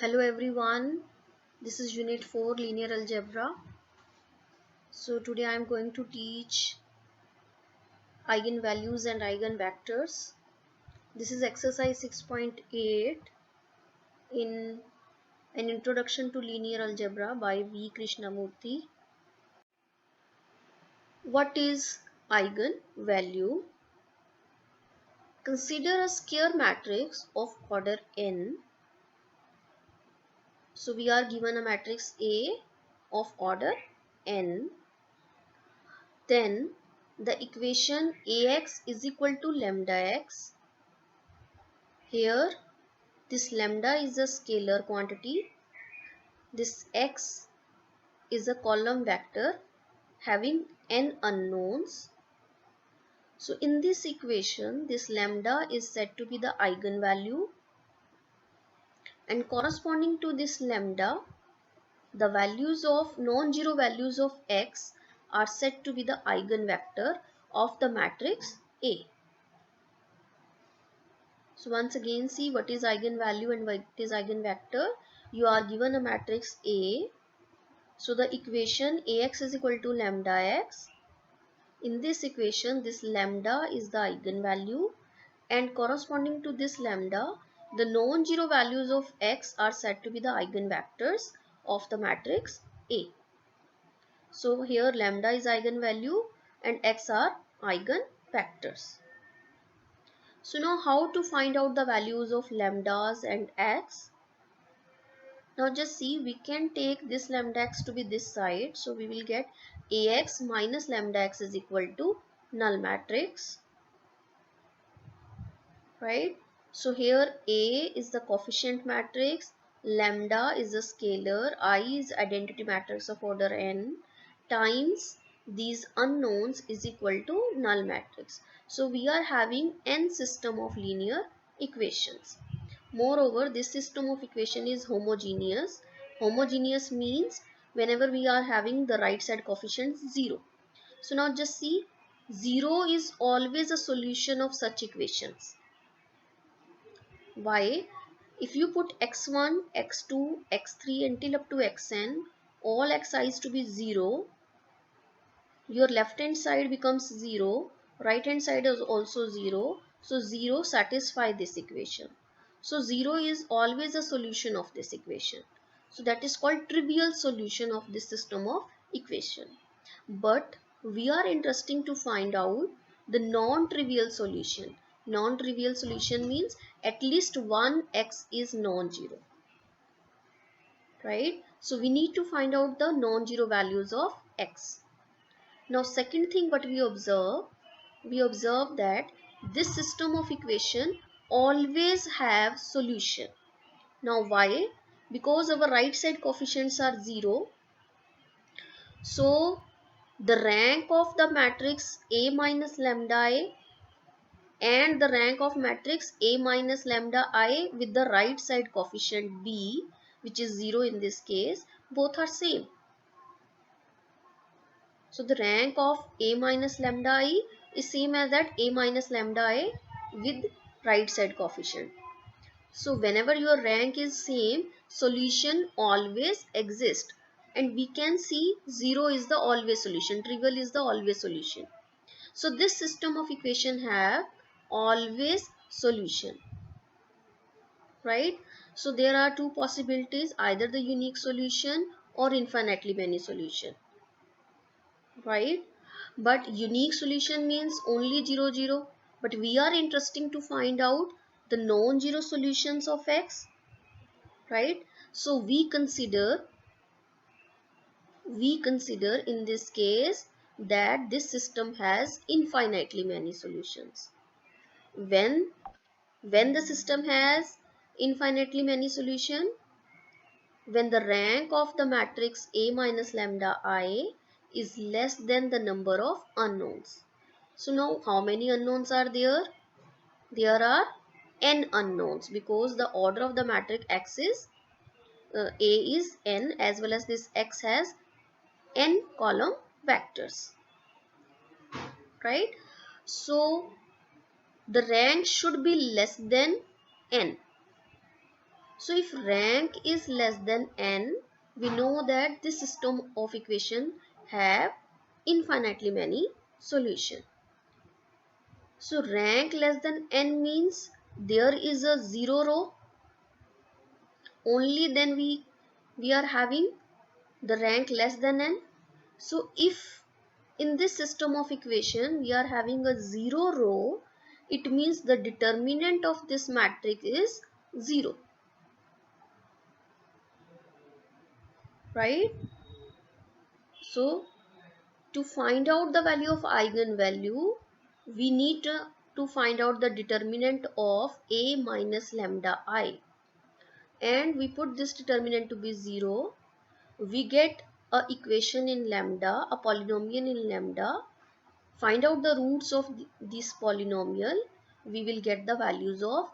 Hello everyone, this is Unit 4 Linear Algebra. So today I am going to teach eigenvalues and eigenvectors. This is exercise 6.8 in an introduction to linear algebra by V. Krishnamurthy. What is eigenvalue? Consider a square matrix of order n. So we are given a matrix A of order n. Then the equation Ax is equal to lambda x. Here this lambda is a scalar quantity. This x is a column vector having n unknowns. So in this equation this lambda is said to be the eigenvalue, and corresponding to this lambda the values of non-zero values of x are said to be the eigenvector of the matrix A. So once again, see what is eigenvalue and what is eigenvector. You are given a matrix A. So the equation Ax is equal to lambda x. In this equation, this lambda is the eigenvalue, and corresponding to this lambda, the non-zero values of x are said to be the eigenvectors of the matrix A. So here lambda is eigenvalue and x are eigenvectors. So now how to find out the values of lambdas and x? Now just see, we can take this lambda x to be this side. So we will get Ax minus lambda x is equal to null matrix. Right? So here A is the coefficient matrix, lambda is a scalar, I is identity matrix of order n, times these unknowns is equal to null matrix. So we are having n system of linear equations. Moreover, this system of equation is homogeneous. Homogeneous means whenever we are having the right side coefficients 0. So now just see, 0 is always a solution of such equations. Why? If you put x1, x2, x3 until up to xn, all xi's to be 0, your left hand side becomes 0, right hand side is also 0. So 0 satisfies this equation. So 0 is always a solution of this equation. So that is called trivial solution of this system of equation. But we are interested to find out the non-trivial solution. Non-trivial solution means at least one x is non-zero. Right? So we need to find out the non-zero values of x. Now second thing what we observe that this system of equation always have solution. Now why? Because our right side coefficients are 0. So the rank of the matrix A minus lambda I and the rank of matrix A minus lambda I with the right side coefficient B, which is 0 in this case, both are same. So the rank of A minus lambda I is same as that A minus lambda I with right side coefficient. So whenever your rank is same, solution always exists, and we can see 0 is the always solution, trivial is the always solution. So this system of equation have always solution. Right? So there are two possibilities, either the unique solution or infinitely many solution. Right? But unique solution means only 0 0, but we are interested to find out the non-zero solutions of x. Right? So we consider in this case that this system has infinitely many solutions. When the system has infinitely many solution, when the rank of the matrix A minus lambda I is less than the number of unknowns. So now how many unknowns are there? There are n unknowns, because the order of the matrix X is A is n, as well as this X has n column vectors. Right? So the rank should be less than n. So if rank is less than n, we know that this system of equation have infinitely many solution. So rank less than n means there is a zero row, only then we are having the rank less than n. So if in this system of equation we are having a zero row, it means the determinant of this matrix is 0, right? So to find out the value of eigenvalue, we need to find out the determinant of a minus lambda I, and we put this determinant to be 0. We get a equation in lambda, a polynomial in lambda. Find out the roots of this polynomial. We will get the values of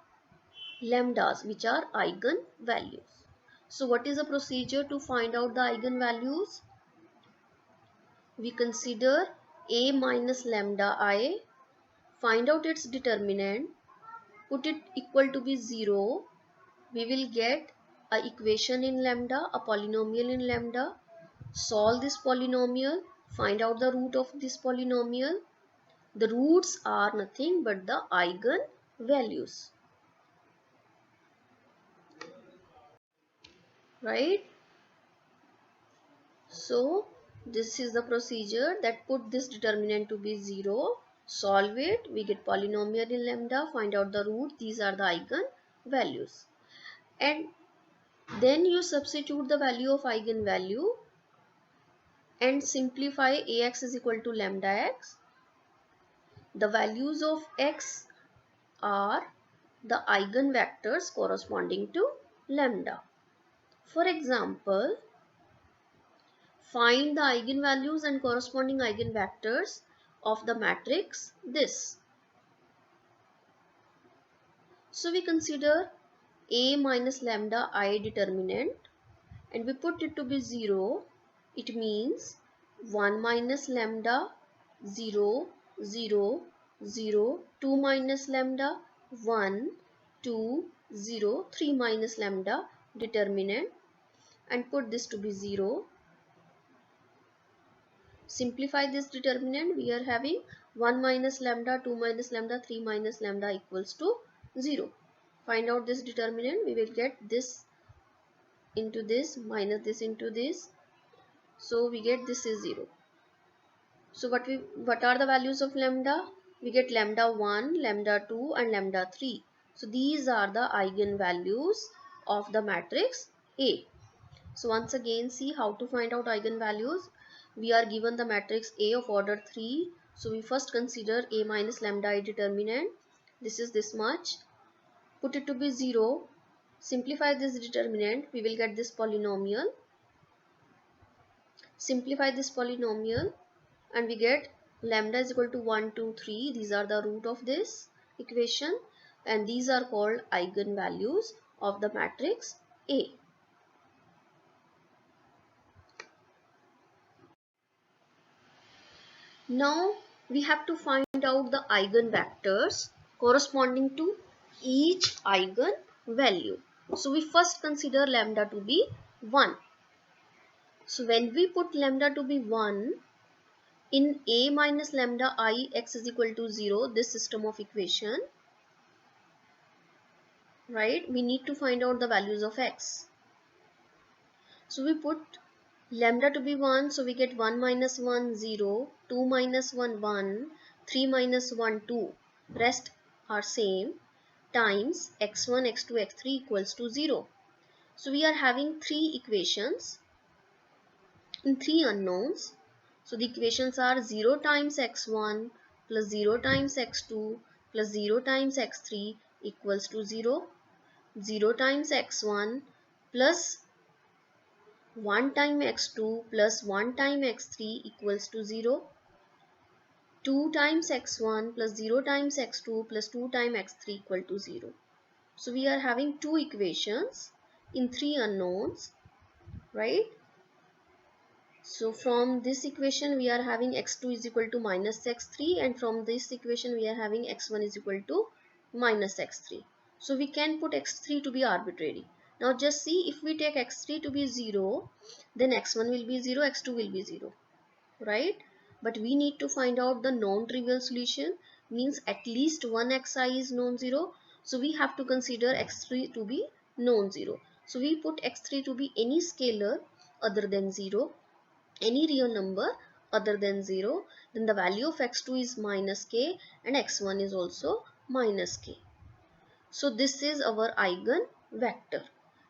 lambdas, which are eigenvalues. So what is the procedure to find out the eigenvalues? We consider a minus lambda I, find out its determinant, put it equal to be 0. We will get a equation in lambda, a polynomial in lambda. Solve this polynomial, find out the root of this polynomial. The roots are nothing but the eigenvalues, right? So this is the procedure that put this determinant to be 0, solve it, we get polynomial in lambda, find out the root, these are the eigenvalues. And then you substitute the value of eigenvalue and simplify ax is equal to lambda x. The values of x are the eigenvectors corresponding to lambda. For example, find the eigenvalues and corresponding eigenvectors of the matrix this. So we consider a minus lambda I determinant and we put it to be 0. It means 1 minus lambda, 0, 0, 0, 2 minus lambda, 1, 2, 0, 3 minus lambda determinant, and put this to be 0. Simplify this determinant, we are having 1 minus lambda, 2 minus lambda, 3 minus lambda equals to 0. Find out this determinant, we will get this into this minus this into this, so we get this is 0. So what are the values of lambda? We get lambda 1, lambda 2 and lambda 3. So these are the eigenvalues of the matrix A. So once again, see how to find out eigenvalues. We are given the matrix A of order 3. So we first consider A minus lambda I determinant. This is this much. Put it to be 0. Simplify this determinant. We will get this polynomial. Simplify this polynomial and we get lambda is equal to 1, 2, 3. These are the root of this equation and these are called eigenvalues of the matrix A. Now we have to find out the eigenvectors corresponding to each eigenvalue. So we first consider lambda to be 1. So when we put lambda to be 1 in A minus lambda I x is equal to 0, this system of equation, right, we need to find out the values of x. So we put lambda to be 1, so we get 1 minus 1 0, 2 minus 1 1, 3 minus 1 2, rest are same, times x1 x2 x3 equals to 0. So we are having 3 equations in 3 unknowns. So the equations are 0 times x1 plus 0 times x2 plus 0 times x3 equals to 0, 0 times x1 plus 1 times x2 plus 1 times x3 equals to 0, 2 times x1 plus 0 times x2 plus 2 times x3 equal to 0. So we are having 2 equations in 3 unknowns, right? So from this equation we are having x2 is equal to minus x3 and from this equation we are having x1 is equal to minus x3. So we can put x3 to be arbitrary. Now just see, if we take x3 to be 0, then x1 will be 0, x2 will be 0, right? But we need to find out the non-trivial solution, means at least one xi is non-zero. So we have to consider x3 to be non-zero. So we put x3 to be any scalar other than 0, any real number other than 0. Then the value of x2 is minus k and x1 is also minus k. So this is our eigenvector.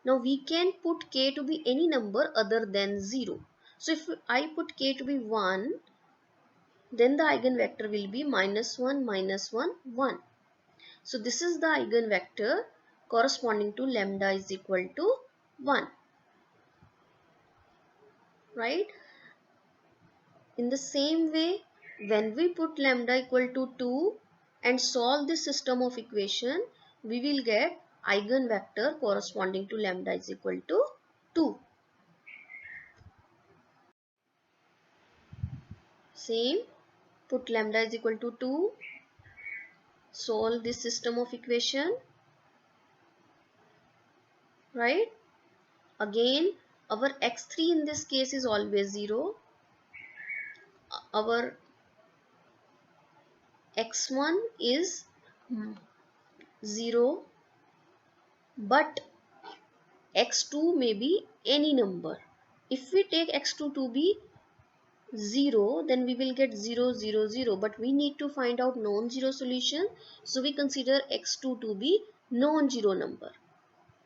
Now we can put k to be any number other than 0. So if I put k to be 1, then the eigenvector will be minus 1, minus 1, 1. So this is the eigenvector corresponding to lambda is equal to 1. Right? In the same way, when we put lambda equal to 2 and solve this system of equation, we will get eigenvector corresponding to lambda is equal to 2. Same, put lambda is equal to 2, solve this system of equation, right? Again, our x3 in this case is always 0. Our x1 is 0, but x2 may be any number. If we take x2 to be 0, then we will get 0, 0, 0. But we need to find out non-zero solution. So we consider x2 to be non-zero number.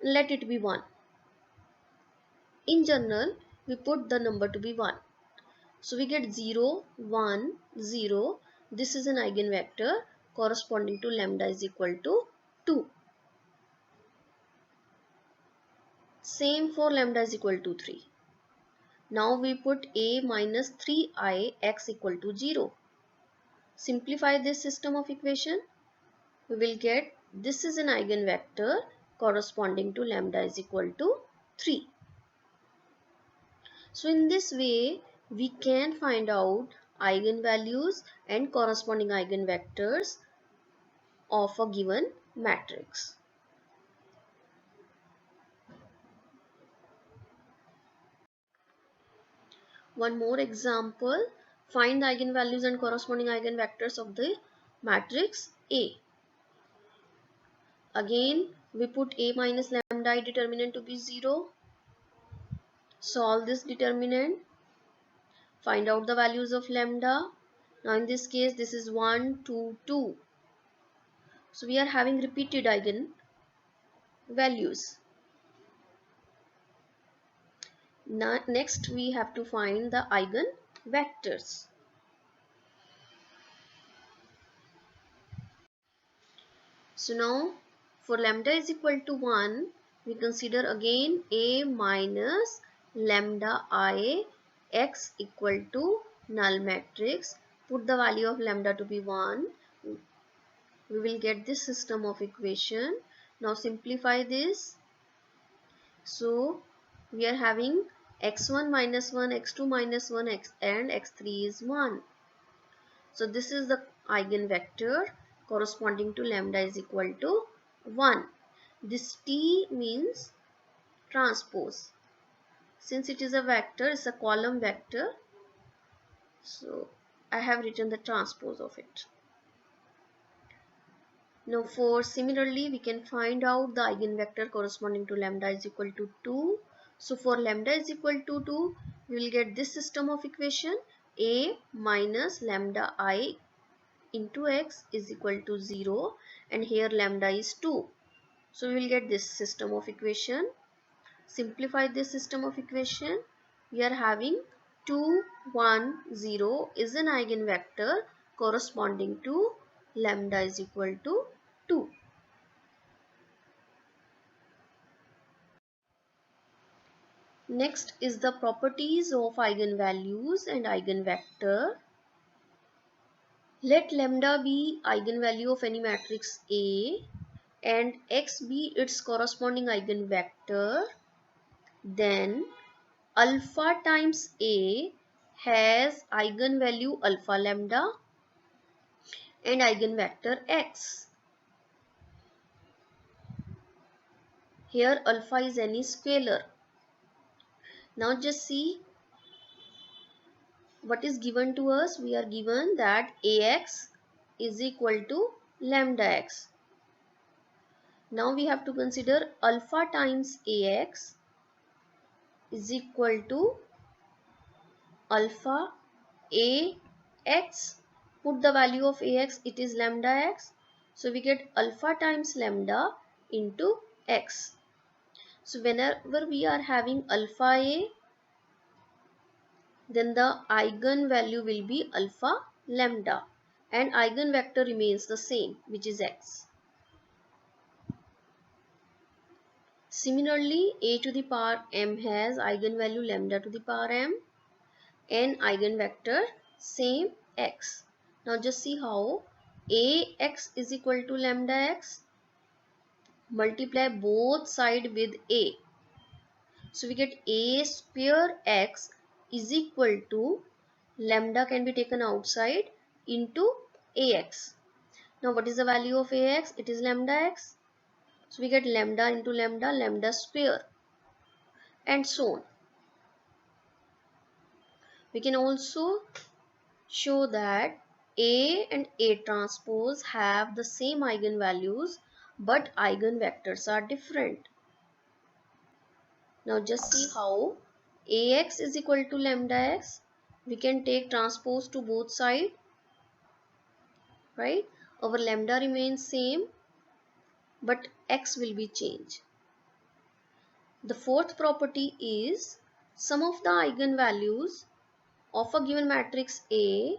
Let it be 1. In general, we put the number to be 1. So we get 0, 1, 0. This is an eigenvector corresponding to lambda is equal to 2. Same for lambda is equal to 3. Now we put a minus 3i x equal to 0. Simplify this system of equation. We will get this is an eigenvector corresponding to lambda is equal to 3. So in this way, we can find out eigenvalues and corresponding eigenvectors of a given matrix. One more example, find the eigenvalues and corresponding eigenvectors of the matrix A. Again, we put A minus lambda I determinant to be 0. Solve this determinant. Find out the values of lambda. Now in this case, this is 1, 2, 2. So we are having repeated eigenvalues. Next, we have to find the eigenvectors. So now, for lambda is equal to 1, we consider again A minus lambda I x equal to null matrix. Put the value of lambda to be 1. We will get this system of equation. Now simplify this. So we are having x1 minus 1, x2 minus 1, and x3 is 1. So this is the eigenvector corresponding to lambda is equal to 1. This T means transpose. Since it is a vector, it's a column vector. So I have written the transpose of it. Now for similarly, we can find out the eigenvector corresponding to lambda is equal to 2. So for lambda is equal to 2, we will get this system of equation. A minus lambda I into x is equal to 0, and here lambda is 2. So we will get this system of equation. Simplify this system of equation. We are having 2, 1, 0 is an eigenvector corresponding to lambda is equal to 2. Next is the properties of eigenvalues and eigenvector. Let lambda be eigenvalue of any matrix A and x be its corresponding eigenvector. Then alpha times A has eigenvalue alpha lambda and eigenvector x. Here alpha is any scalar. Now just see what is given to us. We are given that Ax is equal to lambda x. Now we have to consider alpha times Ax is equal to alpha Ax. Put the value of Ax, it is lambda x. So we get alpha times lambda into x. So whenever we are having alpha A, then the eigenvalue will be alpha lambda and eigenvector remains the same, which is x. Similarly, a to the power m has eigenvalue lambda to the power m and eigenvector same x. Now just see how Ax is equal to lambda x. Multiply both sides with a. So we get a square x is equal to lambda can be taken outside into Ax. Now what is the value of Ax? It is lambda x. So we get lambda into lambda, lambda square, and so on. We can also show that A and A transpose have the same eigenvalues but eigenvectors are different. Now just see how Ax is equal to lambda x. We can take transpose to both sides, right? Our lambda remains same but x will be changed. The fourth property is sum of the eigenvalues of a given matrix A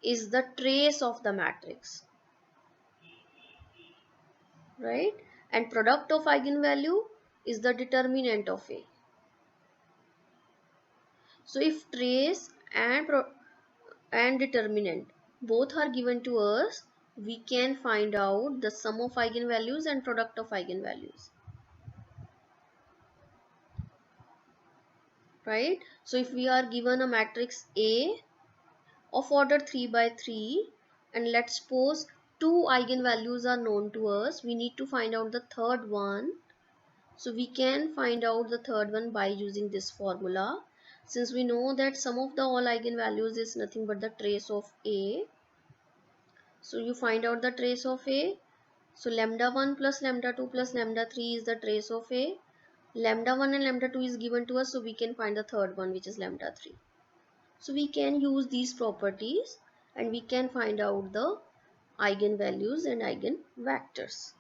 is the trace of the matrix, right? And product of eigenvalue is the determinant of A. So if trace and determinant both are given to us, we can find out the sum of eigenvalues and product of eigenvalues, right? So if we are given a matrix A of order 3 by 3 and let's suppose two eigenvalues are known to us, we need to find out the third one. So we can find out the third one by using this formula. Since we know that sum of the all eigenvalues is nothing but the trace of A. So you find out the trace of A. So lambda 1 plus lambda 2 plus lambda 3 is the trace of A. Lambda 1 and lambda 2 is given to us, so we can find the third one, which is lambda 3. So we can use these properties and we can find out the eigenvalues and eigenvectors.